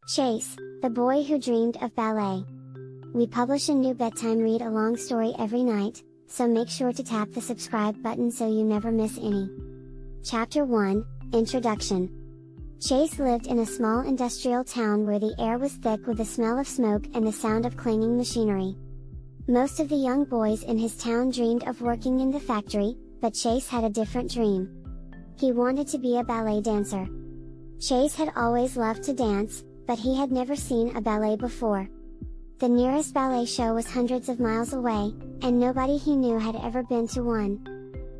Chase, the boy who dreamed of ballet. We publish a new bedtime read-along story every night, so make sure to tap the subscribe button so you never miss any. Chapter 1, Introduction. Chase lived in a small industrial town where the air was thick with the smell of smoke and the sound of clanging machinery. Most of the young boys in his town dreamed of working in the factory, but Chase had a different dream. He wanted to be a ballet dancer. Chase had always loved to dance, but he had never seen a ballet before. The nearest ballet show was hundreds of miles away, and nobody he knew had ever been to one.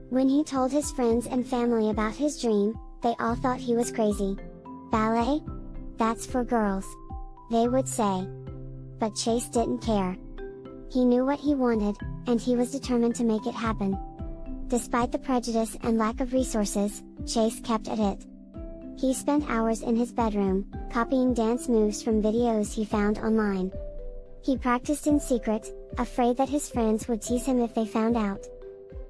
When he told his friends and family about his dream, they all thought he was crazy. Ballet? That's for girls, they would say. But Chase didn't care. He knew what he wanted, and he was determined to make it happen. Despite the prejudice and lack of resources, Chase kept at it. He spent hours in his bedroom, copying dance moves from videos he found online. He practiced in secret, afraid that his friends would tease him if they found out.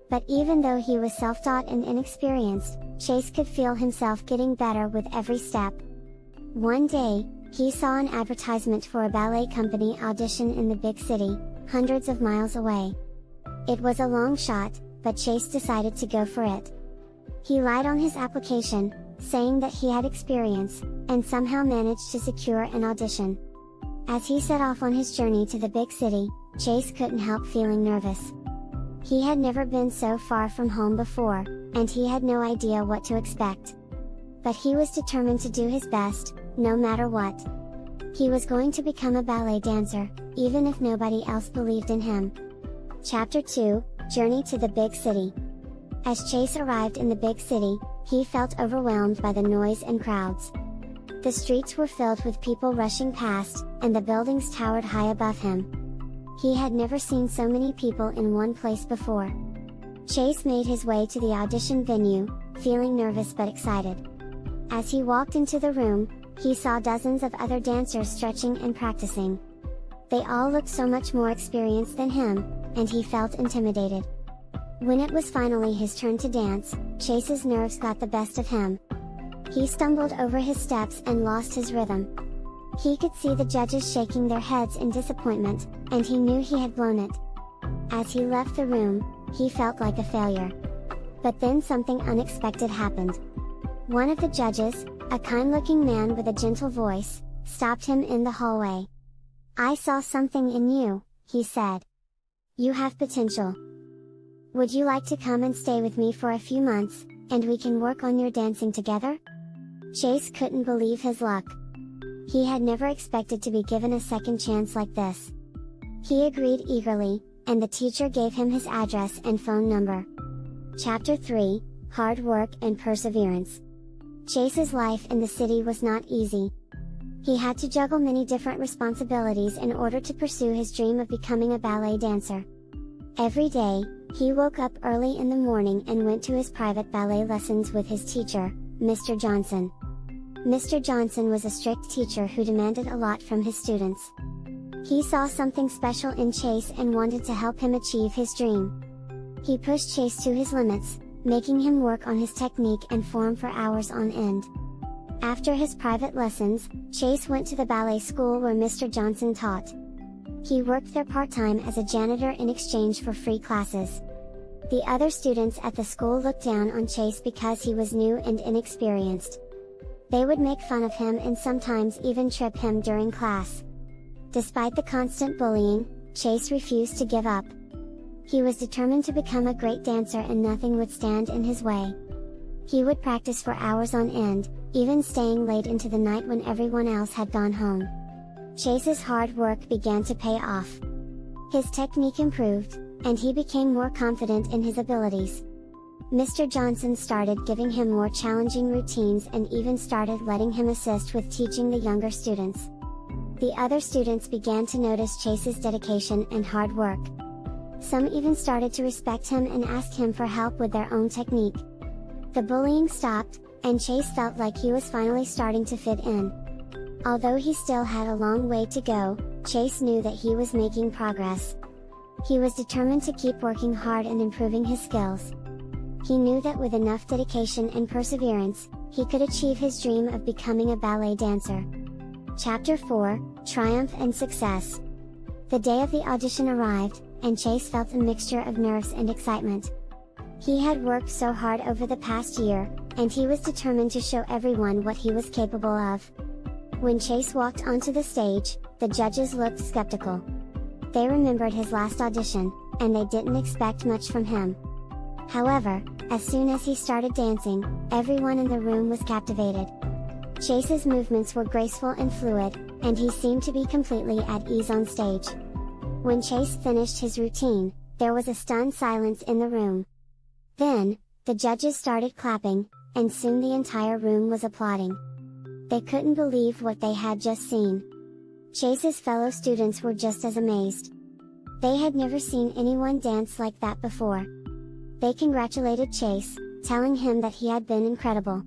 But even though he was self-taught and inexperienced, Chase could feel himself getting better with every step. One day, he saw an advertisement for a ballet company audition in the big city, hundreds of miles away. It was a long shot, but Chase decided to go for it. He lied on his application, saying that he had experience, and somehow managed to secure an audition. As he set off on his journey to the big city, Chase couldn't help feeling nervous. He had never been so far from home before, and he had no idea what to expect. But he was determined to do his best, no matter what. He was going to become a ballet dancer, even if nobody else believed in him. Chapter 2, Journey to the Big City. As Chase arrived in the big city, he felt overwhelmed by the noise and crowds. The streets were filled with people rushing past, and the buildings towered high above him. He had never seen so many people in one place before. Chase made his way to the audition venue, feeling nervous but excited. As he walked into the room, he saw dozens of other dancers stretching and practicing. They all looked so much more experienced than him, and he felt intimidated. When it was finally his turn to dance, Chase's nerves got the best of him. He stumbled over his steps and lost his rhythm. He could see the judges shaking their heads in disappointment, and he knew he had blown it. As he left the room, he felt like a failure. But then something unexpected happened. One of the judges, a kind-looking man with a gentle voice, stopped him in the hallway. "I saw something in you," he said. "You have potential. Would you like to come and stay with me for a few months, and we can work on your dancing together?" Chase couldn't believe his luck. He had never expected to be given a second chance like this. He agreed eagerly, and the teacher gave him his address and phone number. Chapter 3, Hard Work and Perseverance. Chase's life in the city was not easy. He had to juggle many different responsibilities in order to pursue his dream of becoming a ballet dancer. Every day, he woke up early in the morning and went to his private ballet lessons with his teacher, Mr. Johnson. Mr. Johnson was a strict teacher who demanded a lot from his students. He saw something special in Chase and wanted to help him achieve his dream. He pushed Chase to his limits, making him work on his technique and form for hours on end. After his private lessons, Chase went to the ballet school where Mr. Johnson taught. He worked there part-time as a janitor in exchange for free classes. The other students at the school looked down on Chase because he was new and inexperienced. They would make fun of him and sometimes even trip him during class. Despite the constant bullying, Chase refused to give up. He was determined to become a great dancer and nothing would stand in his way. He would practice for hours on end, even staying late into the night when everyone else had gone home. Chase's hard work began to pay off. His technique improved, and he became more confident in his abilities. Mr. Johnson started giving him more challenging routines and even started letting him assist with teaching the younger students. The other students began to notice Chase's dedication and hard work. Some even started to respect him and ask him for help with their own technique. The bullying stopped, and Chase felt like he was finally starting to fit in. Although he still had a long way to go, Chase knew that he was making progress. He was determined to keep working hard and improving his skills. He knew that with enough dedication and perseverance, he could achieve his dream of becoming a ballet dancer. Chapter 4, Triumph and Success. The day of the audition arrived, and Chase felt a mixture of nerves and excitement. He had worked so hard over the past year, and he was determined to show everyone what he was capable of. When Chase walked onto the stage, the judges looked skeptical. They remembered his last audition, and they didn't expect much from him. However, as soon as he started dancing, everyone in the room was captivated. Chase's movements were graceful and fluid, and he seemed to be completely at ease on stage. When Chase finished his routine, there was a stunned silence in the room. Then, the judges started clapping, and soon the entire room was applauding. They couldn't believe what they had just seen. Chase's fellow students were just as amazed. They had never seen anyone dance like that before. They congratulated Chase, telling him that he had been incredible.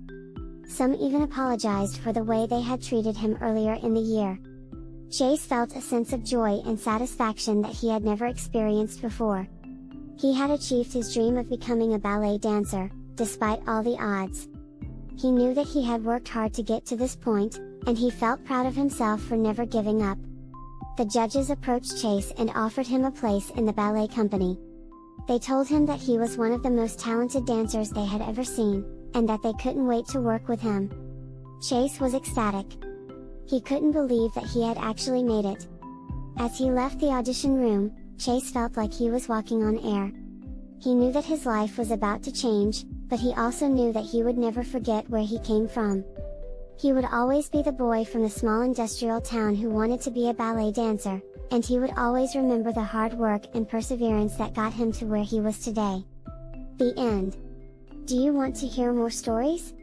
Some even apologized for the way they had treated him earlier in the year. Chase felt a sense of joy and satisfaction that he had never experienced before. He had achieved his dream of becoming a ballet dancer, despite all the odds. He knew that he had worked hard to get to this point, and he felt proud of himself for never giving up. The judges approached Chase and offered him a place in the ballet company. They told him that he was one of the most talented dancers they had ever seen, and that they couldn't wait to work with him. Chase was ecstatic. He couldn't believe that he had actually made it. As he left the audition room, Chase felt like he was walking on air. He knew that his life was about to change, but he also knew that he would never forget where he came from. He would always be the boy from the small industrial town who wanted to be a ballet dancer, and he would always remember the hard work and perseverance that got him to where he was today. The end. Do you want to hear more stories?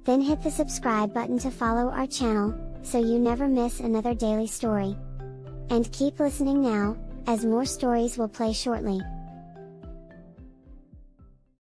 Then hit the subscribe button to follow our channel, so you never miss another daily story. And keep listening now, as more stories will play shortly.